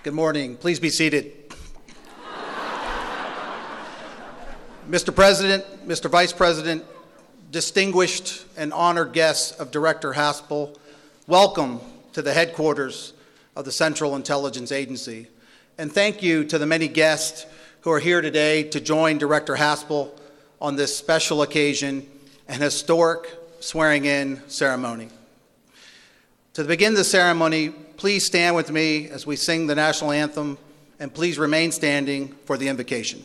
Good morning. Please be seated. Mr. President, Mr. Vice President, distinguished and honored guests of Director Haspel, welcome to the headquarters of the Central Intelligence Agency. And thank you to the many guests who are here today to join Director Haspel on this special occasion and historic swearing-in ceremony. To begin the ceremony, please stand with me as we sing the national anthem, and please remain standing for the invocation.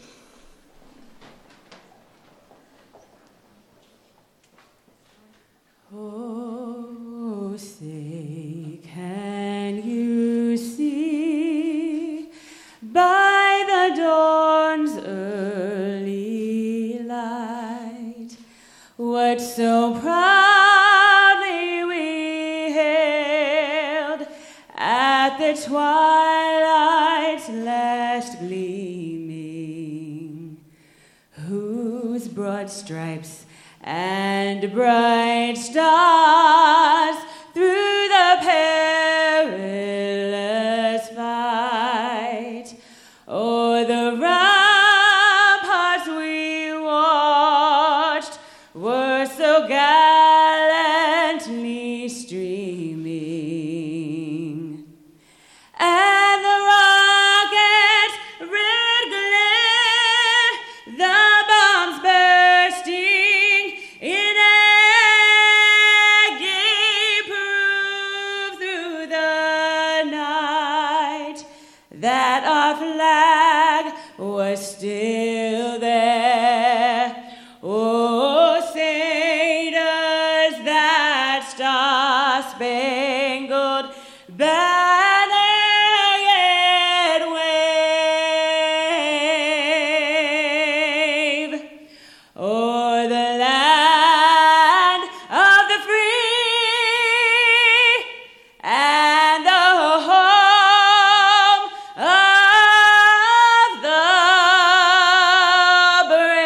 Oh, say, can you see by the dawn's early light what so proudly we hailed at the twilight's last gleaming, whose broad stripes and bright stars through the perilous fight o'er the ramparts we watched were so gallantly streaming, and the rocket's red glare, the bombs bursting in air gave proof through the night that our flag was still there. Oh, say does that star-spangled banner yet wave o'er the land of the free and the home of the brave.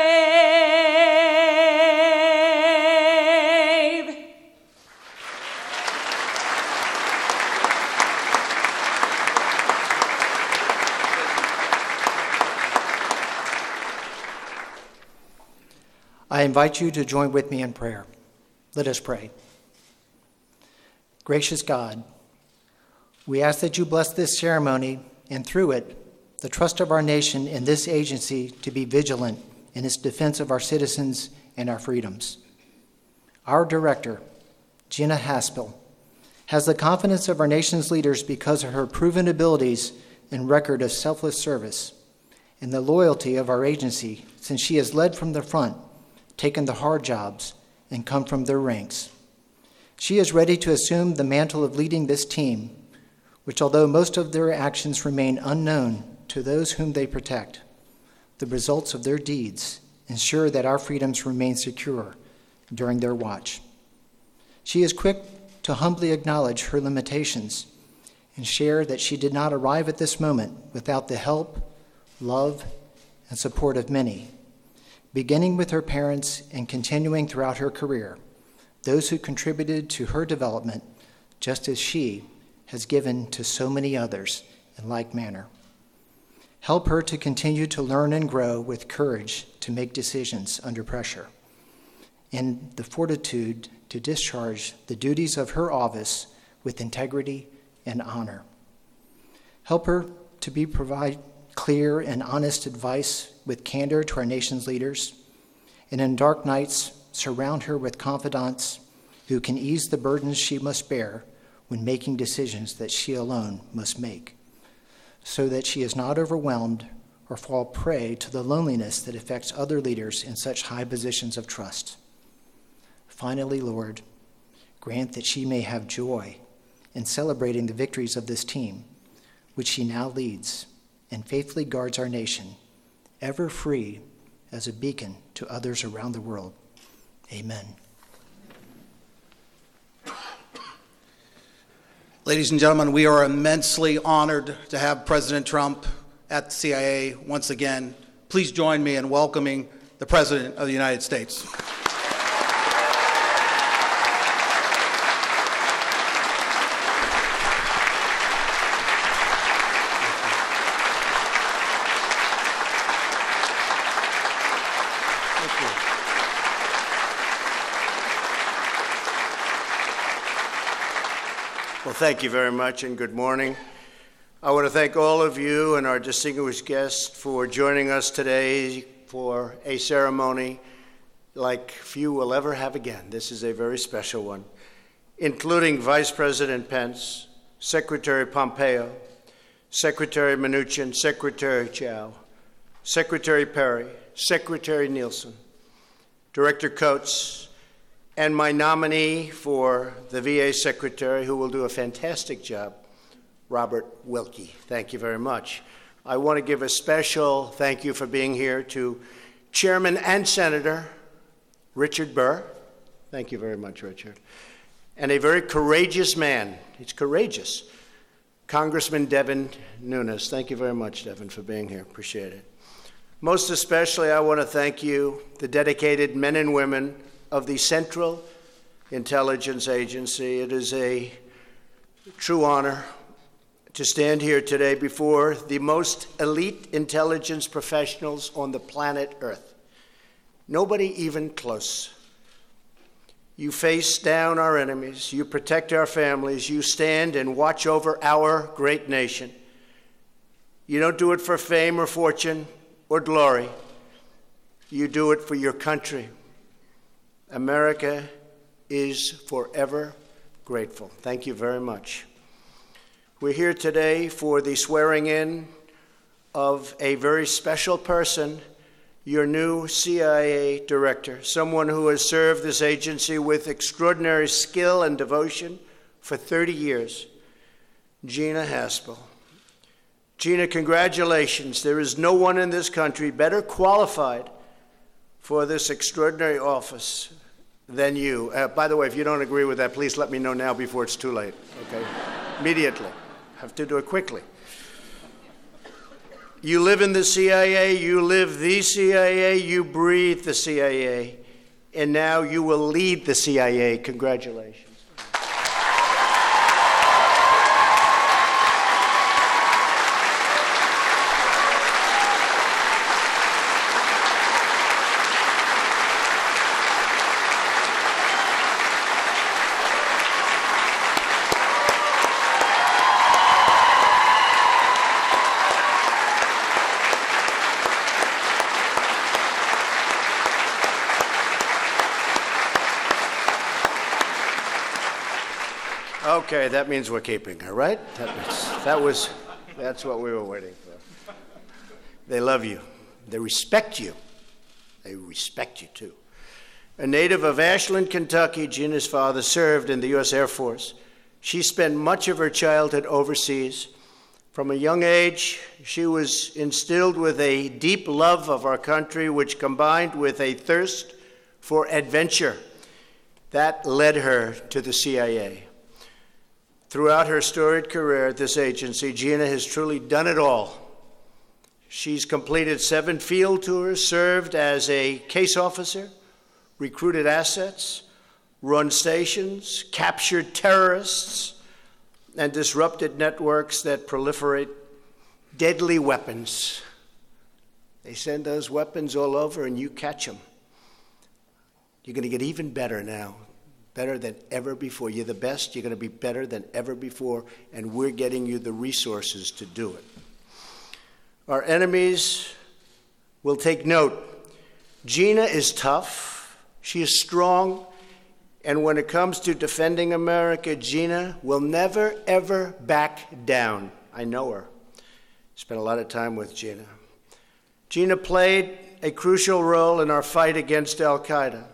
I invite you to join with me in prayer. Let us pray. Gracious God, we ask that you bless this ceremony and through it, the trust of our nation in this agency to be vigilant in its defense of our citizens and our freedoms. Our director, Gina Haspel, has the confidence of our nation's leaders because of her proven abilities and record of selfless service, and the loyalty of our agency since she has led from the front, taken the hard jobs, and come from their ranks. She is ready to assume the mantle of leading this team, which, although most of their actions remain unknown to those whom they protect, the results of their deeds ensure that our freedoms remain secure during their watch. She is quick to humbly acknowledge her limitations and share that she did not arrive at this moment without the help, love, and support of many, beginning with her parents and continuing throughout her career, those who contributed to her development just as she has given to so many others in like manner. Help her to continue to learn and grow with courage to make decisions under pressure, and the fortitude to discharge the duties of her office with integrity and honor. Help her to provide clear and honest advice with candor to our nation's leaders, and in dark nights, surround her with confidants who can ease the burdens she must bear when making decisions that she alone must make, so that she is not overwhelmed or fall prey to the loneliness that affects other leaders in such high positions of trust. Finally, Lord, grant that she may have joy in celebrating the victories of this team, which she now leads and faithfully guards our nation, ever free as a beacon to others around the world. Amen. Ladies and gentlemen, we are immensely honored to have President Trump at the CIA once again. Please join me in welcoming the President of the United States. Thank you very much, and good morning. I want to thank all of you and our distinguished guests for joining us today for a ceremony like few will ever have again. This is a very special one, including Vice President Pence, Secretary Pompeo, Secretary Mnuchin, Secretary Chao, Secretary Perry, Secretary Nielsen, Director Coates, and my nominee for the VA Secretary, who will do a fantastic job, Robert Wilkie. Thank you very much. I want to give a special thank you for being here to Chairman and Senator Richard Burr. Thank you very much, Richard. And a very courageous man. He's courageous. Congressman Devin Nunes. Thank you very much, Devin, for being here. Appreciate it. Most especially, I want to thank you, the dedicated men and women of the Central Intelligence Agency. It is a true honor to stand here today before the most elite intelligence professionals on the planet Earth. Nobody even close. You face down our enemies, you protect our families, you stand and watch over our great nation. You don't do it for fame or fortune or glory. You do it for your country. America is forever grateful. Thank you very much. We're here today for the swearing in of a very special person, your new CIA director, someone who has served this agency with extraordinary skill and devotion for 30 years, Gina Haspel. Gina, congratulations. There is no one in this country better qualified for this extraordinary office than you. By the way, if you don't agree with that, please let me know now before it's too late, okay? Immediately. Have to do it quickly. You live in the CIA, you live the CIA, you breathe the CIA, and now you will lead the CIA. Congratulations. Okay, that means we're keeping her, right? That's what we were waiting for. They love you. They respect you. They respect you, too. A native of Ashland, Kentucky, Gina's father served in the U.S. Air Force. She spent much of her childhood overseas. From a young age, she was instilled with a deep love of our country, which combined with a thirst for adventure. That led her to the CIA. Throughout her storied career at this agency, Gina has truly done it all. She's completed 7 field tours, served as a case officer, recruited assets, run stations, captured terrorists, and disrupted networks that proliferate deadly weapons. They send those weapons all over and you catch them. You're going to get even better now. Better than ever before. You're the best. You're going to be better than ever before, and we're getting you the resources to do it. Our enemies will take note. Gina is tough. She is strong. And when it comes to defending America, Gina will never, ever back down. I know her. Spent a lot of time with Gina. Gina played a crucial role in our fight against Al-Qaeda.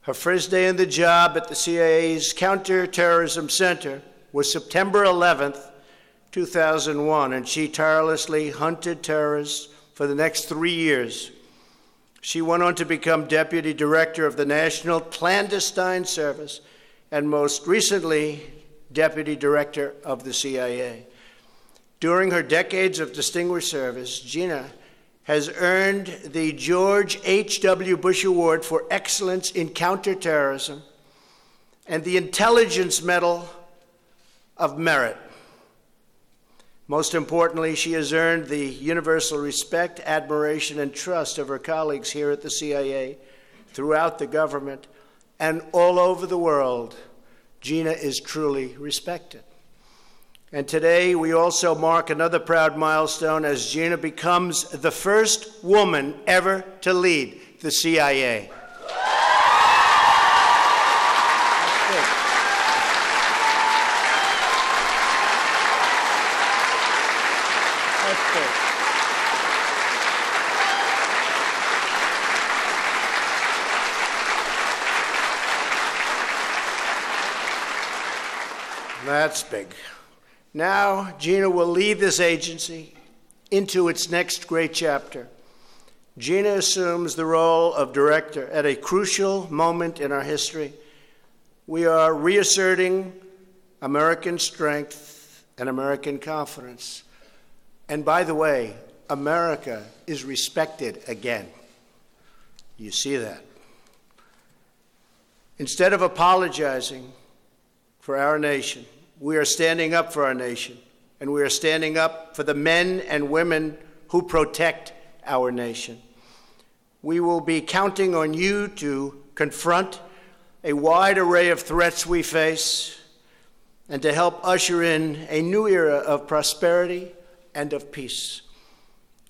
Her first day on the job at the CIA's Counterterrorism Center was September 11th, 2001, and she tirelessly hunted terrorists for the next 3 years. She went on to become Deputy Director of the National Clandestine Service and most recently, Deputy Director of the CIA. During her decades of distinguished service, Gina has earned the George H.W. Bush Award for Excellence in Counterterrorism and the Intelligence Medal of Merit. Most importantly, she has earned the universal respect, admiration, and trust of her colleagues here at the CIA, throughout the government, and all over the world. Gina is truly respected. And today we also mark another proud milestone as Gina becomes the first woman ever to lead the CIA. That's big. Now, Gina will lead this agency into its next great chapter. Gina assumes the role of director at a crucial moment in our history. We are reasserting American strength and American confidence. And by the way, America is respected again. You see that. Instead of apologizing for our nation, we are standing up for our nation, and we are standing up for the men and women who protect our nation. We will be counting on you to confront a wide array of threats we face and to help usher in a new era of prosperity and of peace.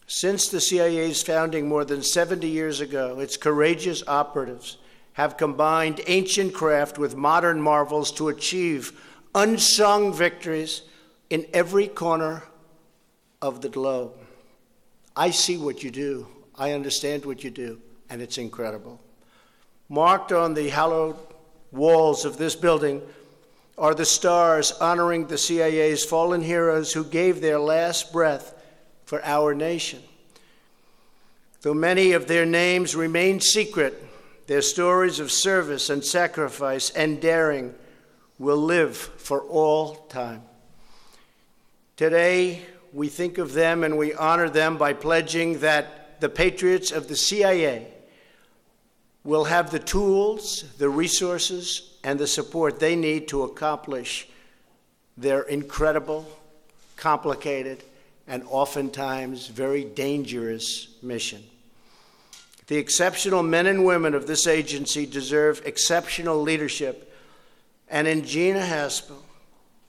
Since the CIA's founding more than 70 years ago, its courageous operatives have combined ancient craft with modern marvels to achieve unsung victories in every corner of the globe. I see what you do. I understand what you do, and it's incredible. Marked on the hallowed walls of this building are the stars honoring the CIA's fallen heroes who gave their last breath for our nation. Though many of their names remain secret, their stories of service and sacrifice and daring will live for all time. Today, we think of them and we honor them by pledging that the patriots of the CIA will have the tools, the resources, and the support they need to accomplish their incredible, complicated, and oftentimes very dangerous mission. The exceptional men and women of this agency deserve exceptional leadership. And in Gina Haspel,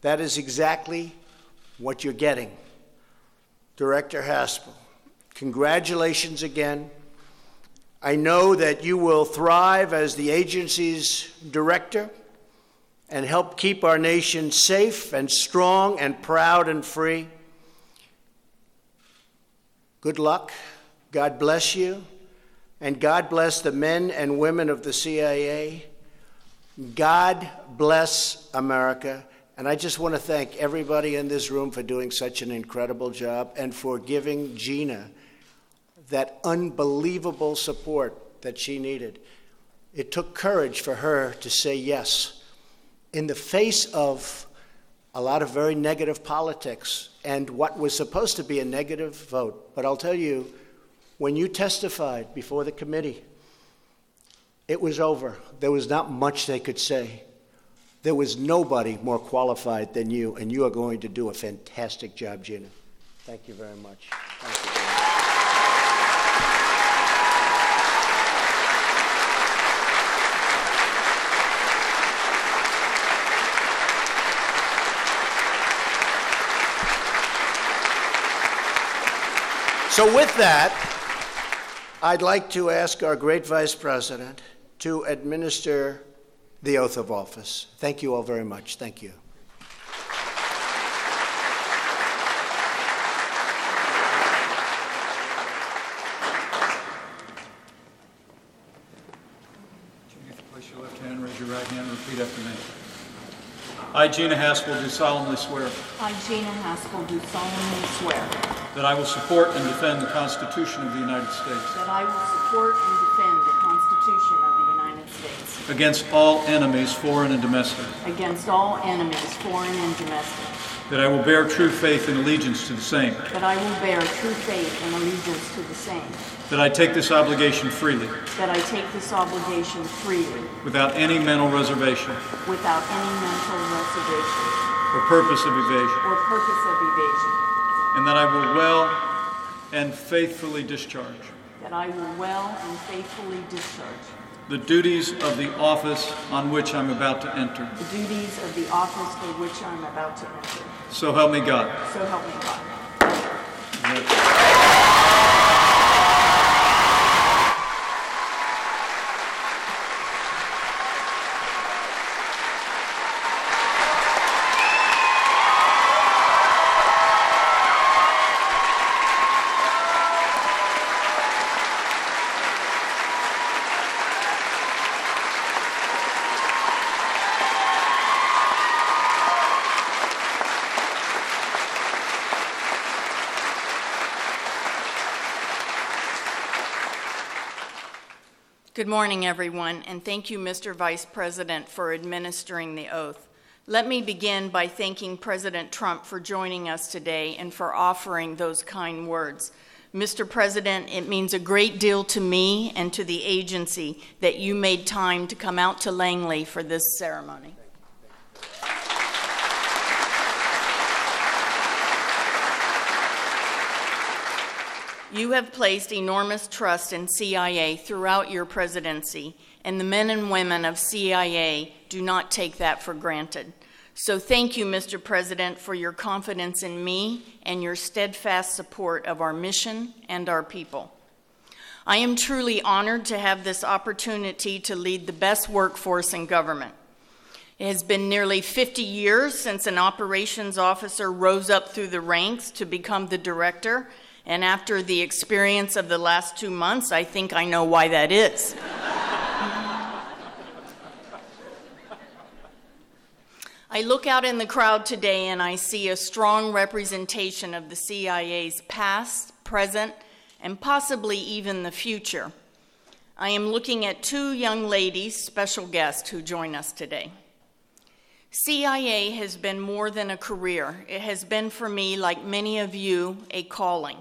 that is exactly what you're getting. Director Haspel, congratulations again. I know that you will thrive as the agency's director and help keep our nation safe and strong and proud and free. Good luck. God bless you. And God bless the men and women of the CIA. God bless America. And I just want to thank everybody in this room for doing such an incredible job and for giving Gina that unbelievable support that she needed. It took courage for her to say yes in the face of a lot of very negative politics and what was supposed to be a negative vote. But I'll tell you, when you testified before the committee, it was over. There was not much they could say. There was nobody more qualified than you, and you are going to do a fantastic job, Gina. Thank you very much. Thank you, Gina. So with that, I'd like to ask our great Vice President to administer the oath of office. Thank you all very much. Thank you. Place your left hand, raise your right hand, and repeat after me. I, Gina Haspel, do solemnly swear I, Gina Haspel, do solemnly swear that I will support and defend the Constitution of the United States that I will support and defend the Constitution of the United States against all enemies, foreign and domestic, against all enemies, foreign and domestic, that I will bear true faith and allegiance to the same, that I will bear true faith and allegiance to the same, that I take this obligation freely, that I take this obligation freely, without any mental reservation without any mental reservation or purpose of evasion, or purpose of evasion, and that I will well and faithfully discharge that I will well and faithfully discharge the duties of the office on which I'm about to enter. the duties of the office for which I'm about to enter. So help me God. So help me God. Good morning, everyone, and thank you, Mr. Vice President, for administering the oath. Let me begin by thanking President Trump for joining us today and for offering those kind words. Mr. President, it means a great deal to me and to the agency that you made time to come out to Langley for this ceremony. You have placed enormous trust in CIA throughout your presidency, and the men and women of CIA do not take that for granted. So thank you, Mr. President, for your confidence in me and your steadfast support of our mission and our people. I am truly honored to have this opportunity to lead the best workforce in government. It has been nearly 50 years since an operations officer rose up through the ranks to become the director. And after the experience of the last 2 months, I think I know why that is. I look out in the crowd today and I see a strong representation of the CIA's past, present, and possibly even the future. I am looking at 2 young ladies, special guests, who join us today. CIA has been more than a career. It has been for me, like many of you, a calling.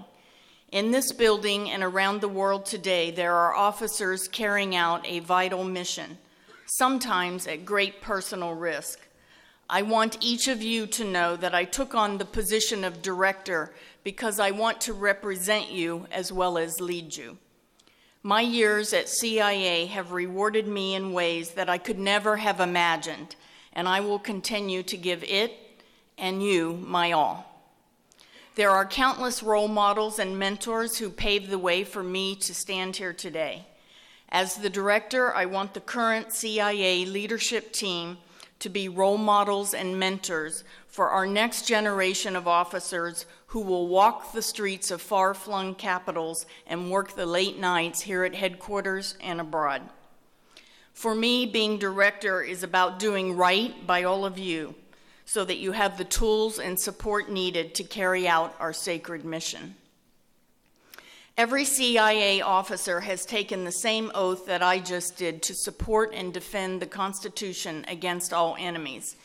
In this building and around the world today, there are officers carrying out a vital mission, sometimes at great personal risk. I want each of you to know that I took on the position of director because I want to represent you as well as lead you. My years at CIA have rewarded me in ways that I could never have imagined, and I will continue to give it and you my all. There are countless role models and mentors who paved the way for me to stand here today. As the director, I want the current CIA leadership team to be role models and mentors for our next generation of officers who will walk the streets of far-flung capitals and work the late nights here at headquarters and abroad. For me, being director is about doing right by all of you, so that you have the tools and support needed to carry out our sacred mission. Every CIA officer has taken the same oath that I just did to support and defend the Constitution against all enemies.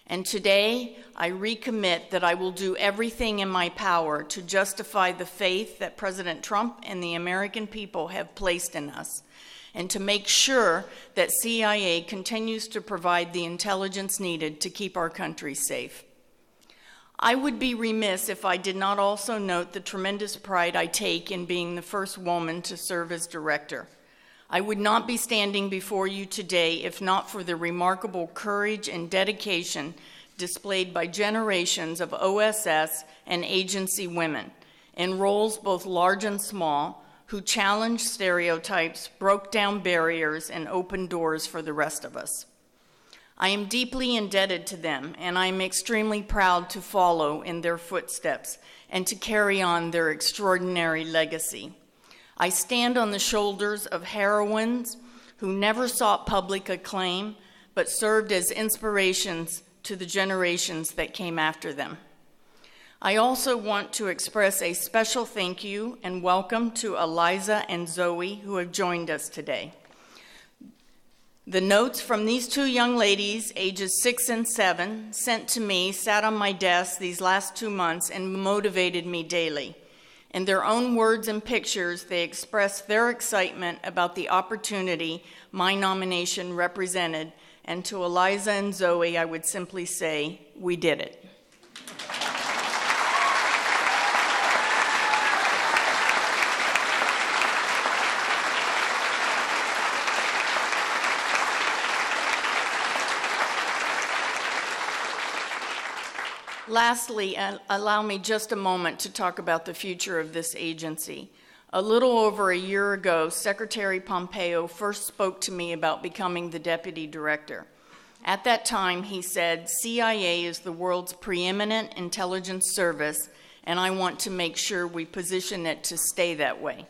And today, I recommit that I will do everything in my power to justify the faith that President Trump and the American people have placed in us, and to make sure that CIA continues to provide the intelligence needed to keep our country safe. I would be remiss if I did not also note the tremendous pride I take in being the first woman to serve as director. I would not be standing before you today if not for the remarkable courage and dedication displayed by generations of OSS and agency women in roles both large and small, who challenged stereotypes, broke down barriers, and opened doors for the rest of us. I am deeply indebted to them, and I am extremely proud to follow in their footsteps and to carry on their extraordinary legacy. I stand on the shoulders of heroines who never sought public acclaim, but served as inspirations to the generations that came after them. I also want to express a special thank you and welcome to Eliza and Zoe, who have joined us today. The notes from these 2 young ladies, ages 6 and 7, sent to me, sat on my desk these last 2 months and motivated me daily. In their own words and pictures, they expressed their excitement about the opportunity my nomination represented, and to Eliza and Zoe, I would simply say, we did it. Lastly, allow me just a moment to talk about the future of this agency. A little over a year ago, Secretary Pompeo first spoke to me about becoming the deputy director. At that time, he said, CIA is the world's preeminent intelligence service, and I want to make sure we position it to stay that way.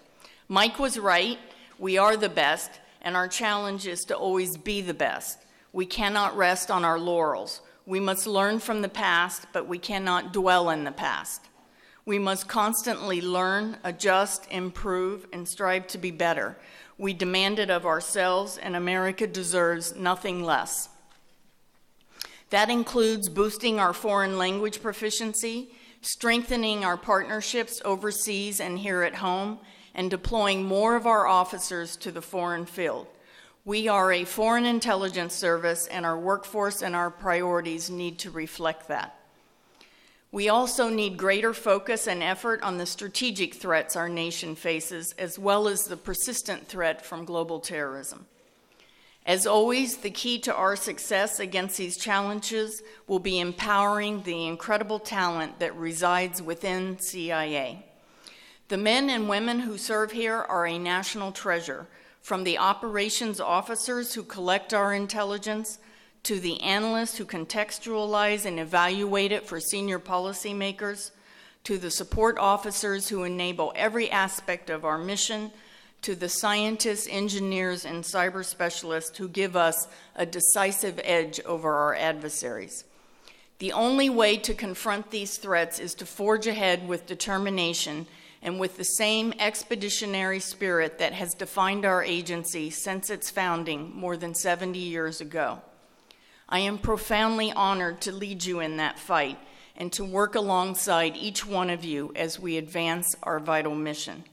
Mike was right. We are the best, and our challenge is to always be the best. We cannot rest on our laurels. We must learn from the past, but we cannot dwell in the past. We must constantly learn, adjust, improve, and strive to be better. We demand it of ourselves, and America deserves nothing less. That includes boosting our foreign language proficiency, strengthening our partnerships overseas and here at home, and deploying more of our officers to the foreign field. We are a foreign intelligence service, and our workforce and our priorities need to reflect that. We also need greater focus and effort on the strategic threats our nation faces, as well as the persistent threat from global terrorism. As always, the key to our success against these challenges will be empowering the incredible talent that resides within CIA. The men and women who serve here are a national treasure, from the operations officers who collect our intelligence, to the analysts who contextualize and evaluate it for senior policymakers, to the support officers who enable every aspect of our mission, to the scientists, engineers, and cyber specialists who give us a decisive edge over our adversaries. The only way to confront these threats is to forge ahead with determination and with the same expeditionary spirit that has defined our agency since its founding more than 70 years ago. I am profoundly honored to lead you in that fight and to work alongside each one of you as we advance our vital mission.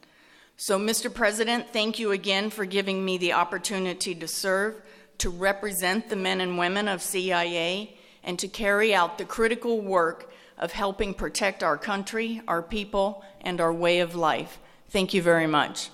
So, Mr. President, thank you again for giving me the opportunity to serve, to represent the men and women of CIA, and to carry out the critical work of helping protect our country, our people, and our way of life. Thank you very much.